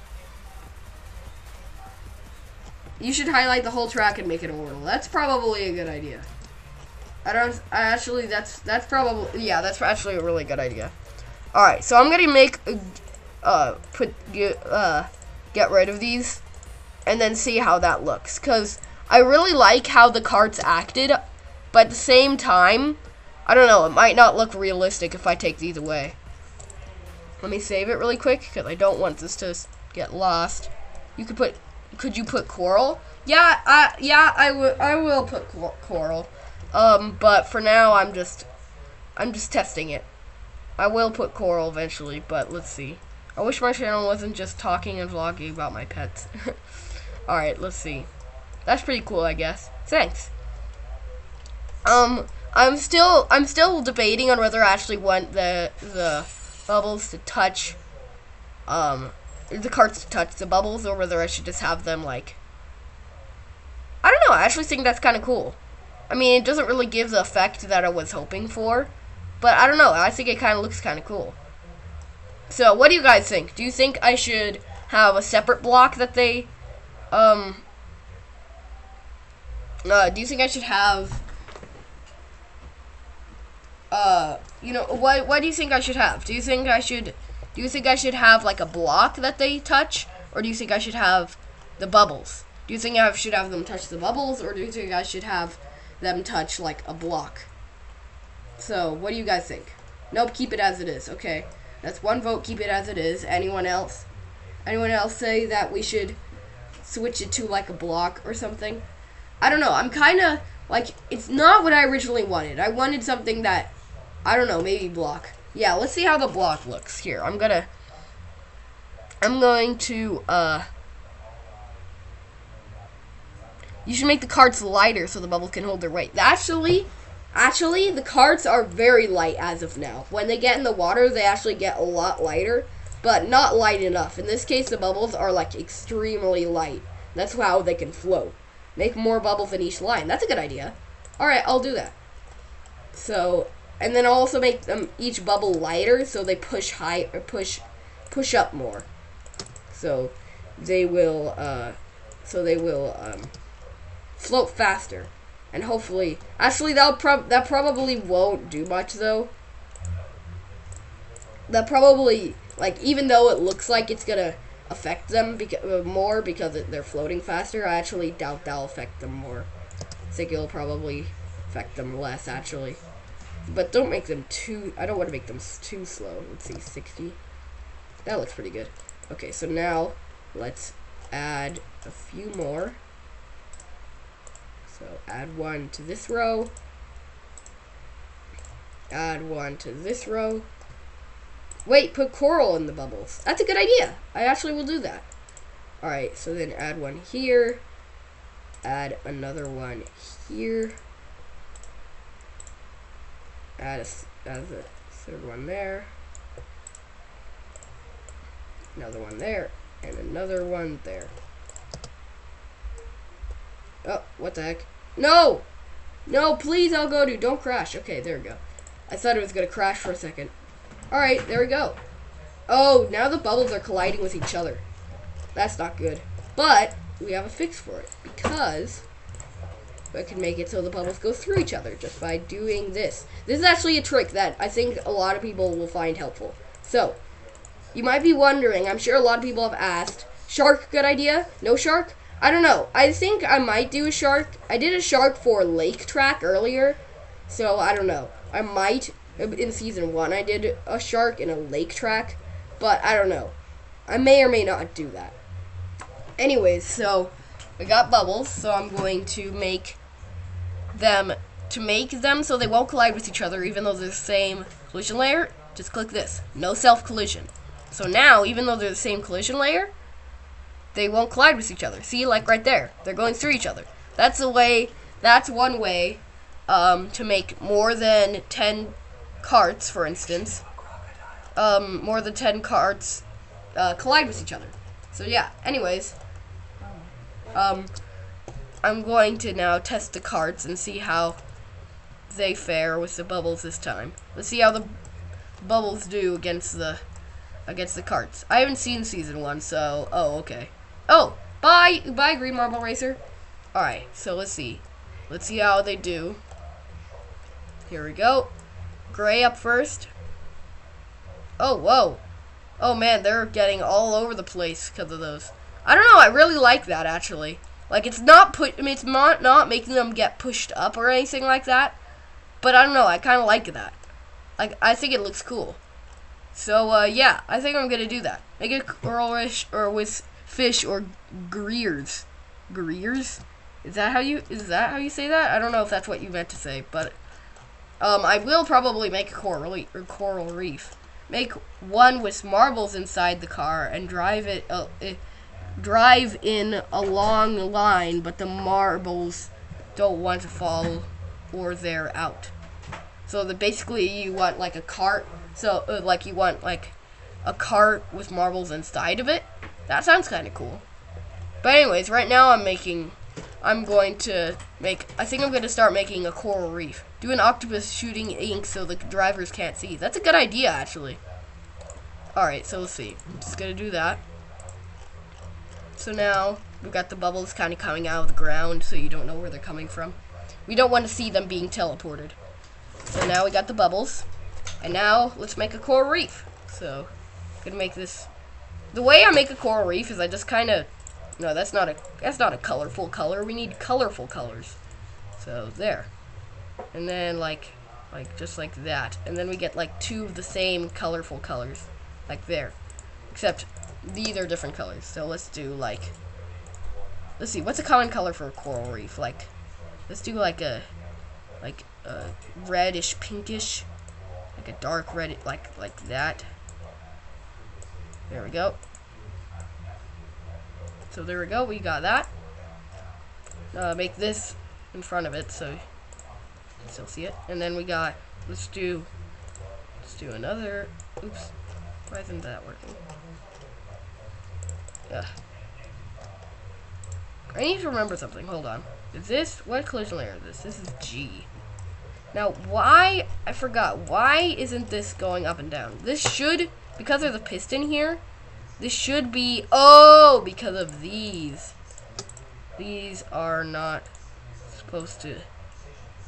You should highlight the whole track and make it immortal. That's probably a good idea. That's probably... Yeah, that's actually a really good idea. Alright, so I'm gonna make... get rid of these and then see how that looks, because I really like how the carts acted, but at the same time, I don't know, it might not look realistic if I take these away. Let me save it really quick because I don't want this to get lost. Could you put coral? Yeah, I will put coral. But for now I'm just testing it. I will put coral eventually, but let's see. I wish my channel wasn't just talking and vlogging about my pets. Alright, let's see. That's pretty cool, I guess. Thanks. I'm still debating on whether I actually want the bubbles to touch, the carts to touch the bubbles, or whether I should just have them, like, I don't know, I actually think that's kind of cool. I mean, it doesn't really give the effect that I was hoping for, but I don't know, I think it kind of looks kind of cool. So, what do you guys think? Do you think I should have a separate block that they, do you think I should have, you know, what do you think I should have? Do you think I should have, like, a block that they touch? Or do you think I should have the bubbles? Do you think I should have them touch the bubbles? Or do you think I should have them touch, like, a block? So, what do you guys think? Nope, keep it as it is. Okay. That's one vote, keep it as it is. Anyone else? Anyone else say that we should switch it to, like, a block or something? I don't know. I'm kind of, like, it's not what I originally wanted. I wanted something that, I don't know, maybe block. Yeah, let's see how the block looks. Here, I'm going to, you should make the carts lighter so the bubbles can hold their weight. Actually, the carts are very light as of now. When they get in the water, they actually get a lot lighter, but not light enough. In this case, the bubbles are, like, extremely light. That's how they can float. Make more bubbles in each line. That's a good idea. Alright, I'll do that. So, and then I'll also make them each bubble lighter so they push high or push up more. So they will float faster, and hopefully, actually that probably won't do much though. That probably, like, even though it looks like it's gonna affect them more because they're floating faster, I actually doubt that'll affect them more. I think it'll probably affect them less actually. But don't make them too. I don't want to make them too slow. Let's see, 60. That looks pretty good. Okay, so now let's add a few more. So add one to this row. Add one to this row. Wait, put coral in the bubbles. That's a good idea. I actually will do that. Alright, so then add one here. Add another one here. Add a third one there. Another one there. And another one there. Oh, what the heck? No! No, please, I'll go to. Don't crash. Okay, there we go. I thought it was going to crash for a second. Alright, there we go. Oh, now the bubbles are colliding with each other. That's not good. But we have a fix for it, because I can make it so the bubbles go through each other just by doing this. This is actually a trick that I think a lot of people will find helpful. So, you might be wondering, I'm sure a lot of people have asked, shark, good idea? No shark? I don't know. I think I might do a shark. I did a shark for lake track earlier, so I don't know. I might. In season 1, I did a shark in a lake track, but I don't know. I may or may not do that. Anyways, so we got bubbles, so I'm going to make them so they won't collide with each other, even though they're the same collision layer. Just click this, no self collision. So now, even though they're the same collision layer, they won't collide with each other. See, like right there, they're going through each other. That's the way. That's one way to make more than 10 carts, for instance, more than 10 carts collide with each other. So yeah, anyways, I'm going to now test the carts and see how they fare with the bubbles this time. Let's see how the bubbles do against the carts. I haven't seen season 1, so okay. Oh, bye Green Marble Racer. All right, so let's see how they do. Here we go. Gray up first. Oh, whoa. Oh, man, they're getting all over the place because of those. I don't know, I really like that, actually. Like, it's not not making them get pushed up or anything like that. But I don't know, I kind of like that. Like, I think it looks cool. So, yeah, I think I'm going to do that. Make it coralish or with fish or greers. Greers? Is that how you say that? I don't know if that's what you meant to say, but I will probably make a coral reef. Make one with marbles inside the car and drive in a long line, but the marbles don't want to fall or they're out. So basically you want like a cart. So like you want like a cart with marbles inside of it. That sounds kind of cool. But anyways, right now I think I'm going to start making a coral reef. Do an octopus shooting ink so the drivers can't see. That's a good idea, actually. Alright, so let's see. I'm just going to do that. So now, we've got the bubbles kind of coming out of the ground, so you don't know where they're coming from. We don't want to see them being teleported. So now we got the bubbles. And now, let's make a coral reef. So, I'm going to make this. The way I make a coral reef is I just kind of. No, that's not a colorful color. We need colorful colors. So there. And then just like that. And then we get like 2 of the same colorful colors. Like there. Except these are different colors. So let's do let's see, what's a common color for a coral reef? Let's do like a reddish pinkish. Like a dark red, like that. There we go. So there we go, we got that. Make this in front of it so you can still see it. And then we got, let's do another, oops, why isn't that working? Yeah. I need to remember something, hold on. Is this, what collision layer is this? This is G. Now, why, I forgot, why isn't this going up and down? This should, because there's a piston here, this should be, oh, because of these. These are not supposed to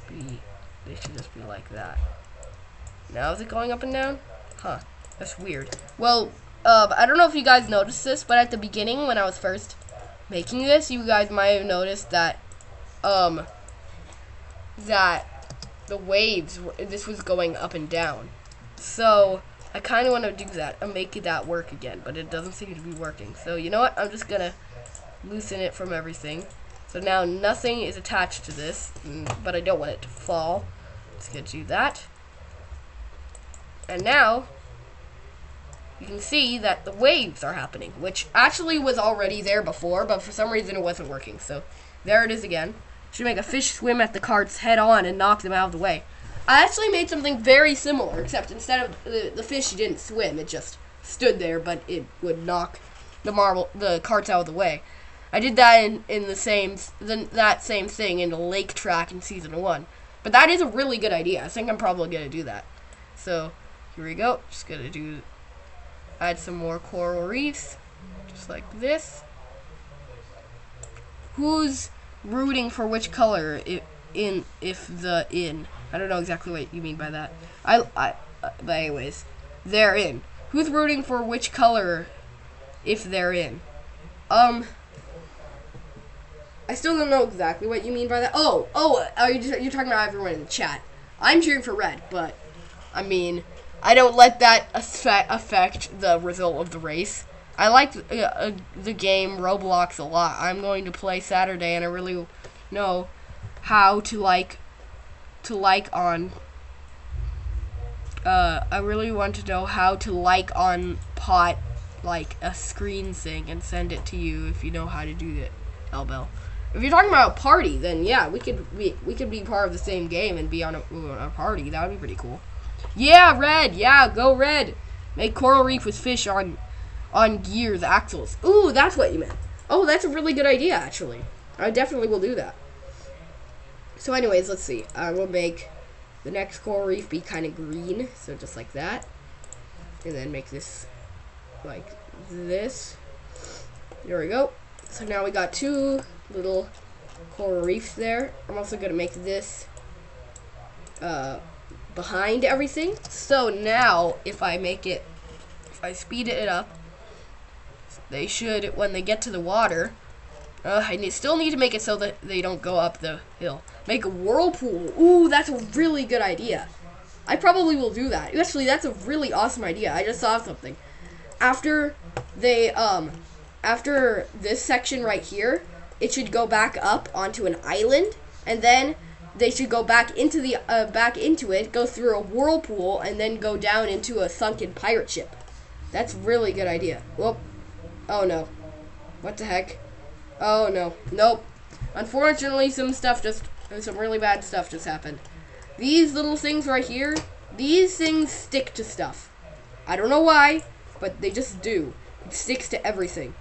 be, they should just be like that. Now is it going up and down? Huh, that's weird. Well, I don't know if you guys noticed this, but at the beginning when I was first making this, you guys might have noticed that, that the waves, this was going up and down. So, I kind of want to do that and make that work again, but it doesn't seem to be working. So, you know what? I'm just going to loosen it from everything. So now nothing is attached to this, but I don't want it to fall. Let's get to that. And now, you can see that the waves are happening, which actually was already there before, but for some reason it wasn't working. So, there it is again. Should make a fish swim at the carts head on and knock them out of the way. I actually made something very similar, except instead of the fish didn't swim, it just stood there, but it would knock the carts out of the way. I did that in that same thing in the lake track in season 1. But that is a really good idea. I think I'm probably gonna do that. So here we go. Just gonna add some more coral reefs, just like this. Who's rooting for which color I don't know exactly what you mean by that. But anyways, they're in. Who's rooting for which color if they're in? I still don't know exactly what you mean by that. Oh, you're talking about everyone in the chat. I'm cheering for red, but I mean, I don't let that affect the result of the race. I like the game Roblox a lot. I'm going to play Saturday, and I really know how to like on. I really want to know how to like on pot, like a screen thing, and send it to you if you know how to do it, Elbel. If you're talking about a party, then yeah, we could be part of the same game and be on a party. That would be pretty cool. Yeah, red. Yeah, go red. Make coral reef with fish on gears, axles. Ooh, that's what you meant. Oh, that's a really good idea, actually. I definitely will do that. So anyways, let's see. I will make the next coral reef be kind of green, so just like that. And then make this like this. There we go. So now we got 2 little coral reefs there. I'm also going to make this behind everything. So now, if I speed it up, they should, when they get to the water, I still need to make it so that they don't go up the hill. Make a whirlpool. Ooh, that's a really good idea. I probably will do that. Actually, that's a really awesome idea. I just saw something. After this section right here, it should go back up onto an island, and then they should go back into it, go through a whirlpool, and then go down into a sunken pirate ship. That's a really good idea. Whoop. Oh no. What the heck? Oh no. Nope. Unfortunately, some really bad stuff just happened. These little things right here, these things stick to stuff. I don't know why, but they just do. It sticks to everything.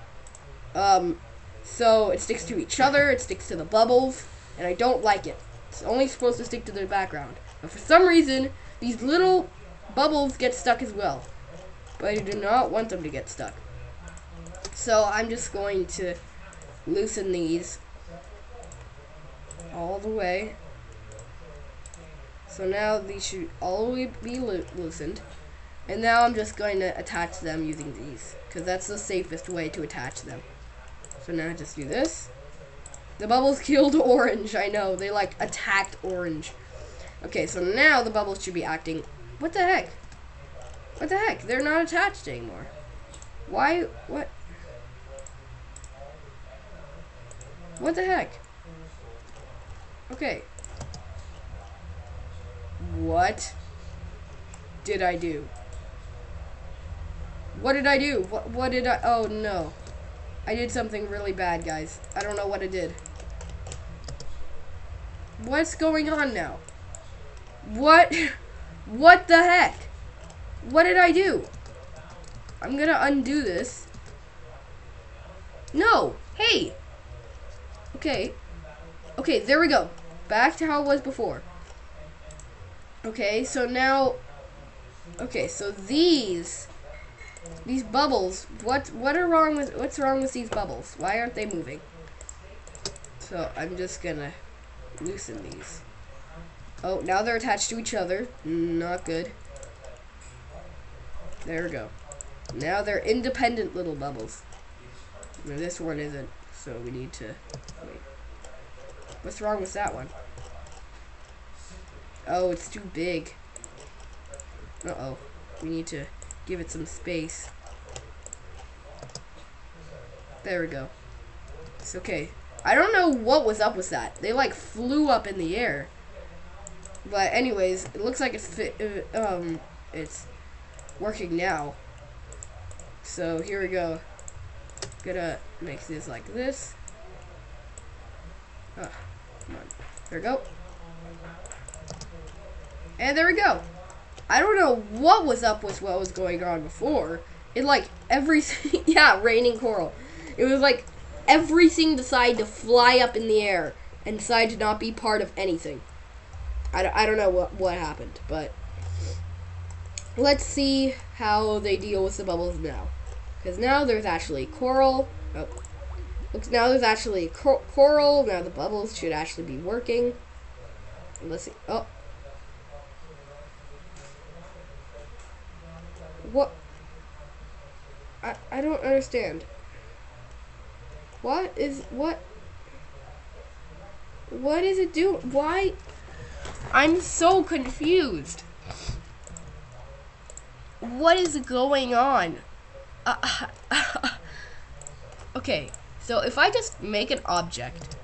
So it sticks to each other, it sticks to the bubbles, and I don't like it. It's only supposed to stick to the background. But for some reason, these little bubbles get stuck as well. But I do not want them to get stuck. So I'm just going to loosen these all the way. So now these should all be loosened. And now I'm just going to attach them using these, because that's the safest way to attach them. So now I just do this. The bubbles killed orange, I know. They like attacked orange. Okay, so now the bubbles should be acting. What the heck? What the heck? They're not attached anymore. Why? What? What the heck? Okay. What did I do? What did I do? What did I? Oh no. I did something really bad, guys. I don't know what I did. What's going on now? What? What the heck? What did I do? I'm gonna undo this. No! Hey! Okay. Okay, there we go. Back to how it was before. Okay, so now, okay, so these bubbles, what's wrong with these bubbles? Why aren't they moving? So I'm just gonna loosen these. Oh, now they're attached to each other. Not good. There we go. Now they're independent little bubbles. No, this one isn't, so we need to wait. What's wrong with that one? Oh, it's too big. Uh-oh. We need to give it some space. There we go. It's okay. I don't know what was up with that. They like flew up in the air. But anyways, it looks like it's working now. So here we go. Gonna make this like this. Oh, come on. There we go. And there we go. I don't know what was up with what was going on before. It like everything, yeah, raining coral. It was like everything decided to fly up in the air and decided to not be part of anything. I don't know what happened, but let's see how they deal with the bubbles now. Because now there's actually coral. Oh, looks now there's actually coral. Now the bubbles should actually be working. Let's see. Oh. What? I don't understand. What is it doing? Why? I'm so confused. What is going on? Okay, so if I just make an object.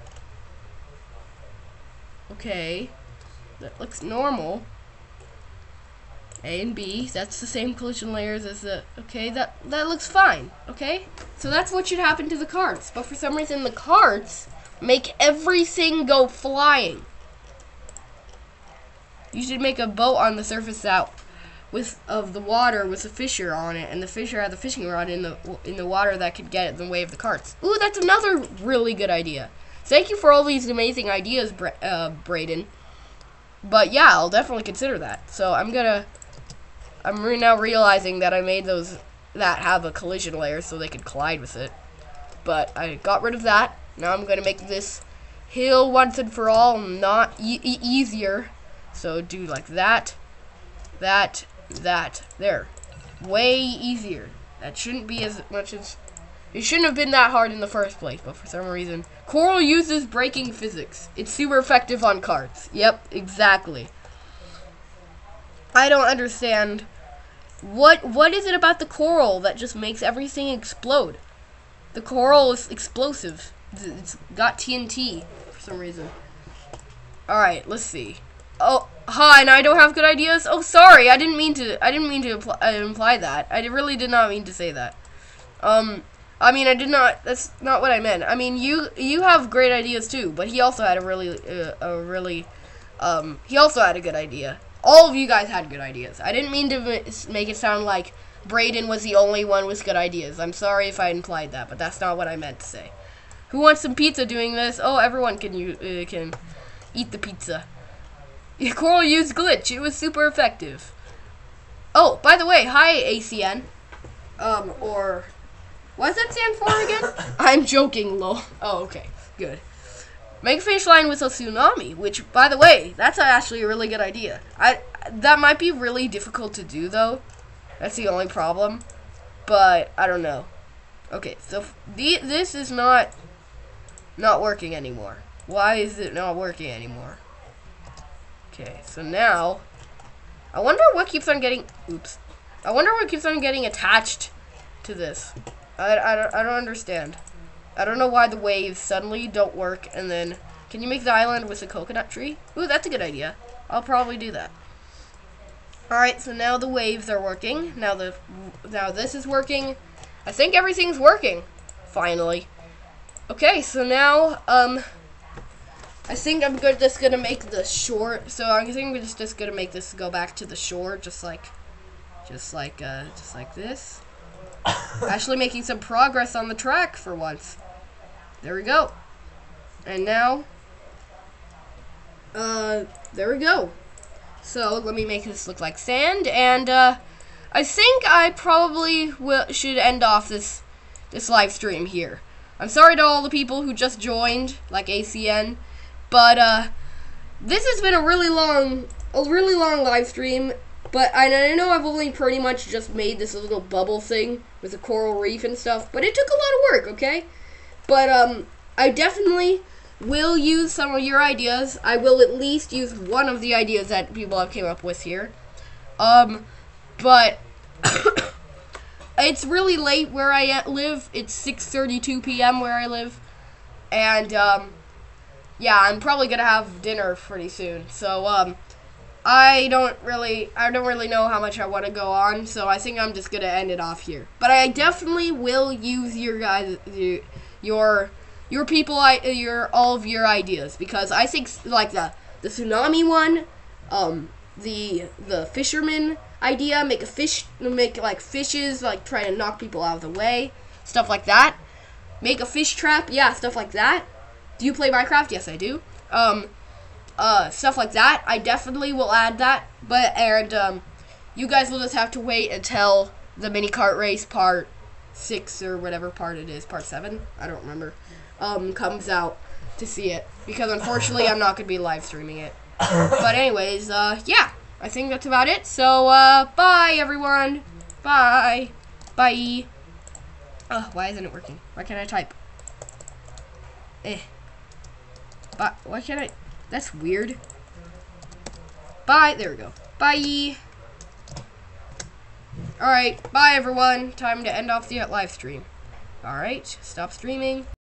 Okay, that looks normal. A and B, that's the same collision layers as the, okay, that looks fine, okay? So that's what should happen to the carts, but for some reason the carts make everything go flying. You should make a boat on the surface out of the water with a fisher on it, and the fisher had the fishing rod in the water that could get in the way of the carts. Ooh, that's another really good idea. Thank you for all these amazing ideas, Brayden. But yeah, I'll definitely consider that. So I'm now realizing that I made those that have a collision layer so they could collide with it. But I got rid of that. Now I'm gonna make this hill once and for all not easier. So do like that, that, there. Way easier. That shouldn't be as much as, it shouldn't have been that hard in the first place, but for some reason, coral uses braking physics. It's super effective on carts. Yep, exactly. I don't understand. What is it about the coral that just makes everything explode? The coral is explosive. It's got TNT for some reason. Alright, let's see. Oh, hi, and I don't have good ideas? Oh, sorry, I didn't mean to imply that. I really did not mean to say that. I mean, I did not, that's not what I meant. I mean, you have great ideas too, but he also had he also had a good idea. All of you guys had good ideas. I didn't mean to make it sound like Brayden was the only one with good ideas. I'm sorry if I implied that, but that's not what I meant to say. Who wants some pizza doing this? Oh, everyone can eat the pizza. Coral used glitch. It was super effective. Oh, by the way, hi ACN. Or what does that stand for again? I'm joking, lol. Oh, okay, good. Make a finish line with a tsunami, which, by the way, that's actually a really good idea. That might be really difficult to do, though. That's the only problem. But I don't know. Okay, so this is not working anymore. Why is it not working anymore? Okay, so now I wonder what keeps on getting. Oops. I wonder what keeps on getting attached to this. I don't understand. I don't know why the waves suddenly don't work, and then, can you make the island with a coconut tree? Ooh, that's a good idea. I'll probably do that. Alright, so now the waves are working. Now this is working. I think everything's working. Finally. Okay, so now, I think I'm just gonna make the shore, so I think we're just gonna make this go back to the shore, just like this. Actually making some progress on the track for once. There we go. And now, there we go. So let me make this look like sand, and I think I probably should end off this live stream here. I'm sorry to all the people who just joined, like ACN, but this has been a really long live stream. But I know I've only pretty much just made this little bubble thing with a coral reef and stuff, but it took a lot of work, okay? But I definitely will use some of your ideas. I will at least use one of the ideas that people have came up with here. But it's really late where I live. It's 6:32 p.m. where I live, and yeah, I'm probably gonna have dinner pretty soon. So I don't really know how much I want to go on, so I think I'm just gonna end it off here. But I definitely will use your guys, your people, all of your ideas, because I think like the tsunami one, the fisherman idea, make like fishes, like try to knock people out of the way, stuff like that. Make a fish trap, yeah, stuff like that. Do you play Minecraft? Yes, I do. Stuff like that. I definitely will add that. And you guys will just have to wait until the Mini Kart Race Part 6 or whatever part it is, Part 7, I don't remember, comes out to see it. Because unfortunately, I'm not going to be live streaming it. But anyways, yeah, I think that's about it. So, bye, everyone. Bye. Bye. Why isn't it working? Why can't I type? But why can't I? That's weird. Bye. There we go. Bye. Alright. Bye, everyone. Time to end off the live stream. Alright. Stop streaming.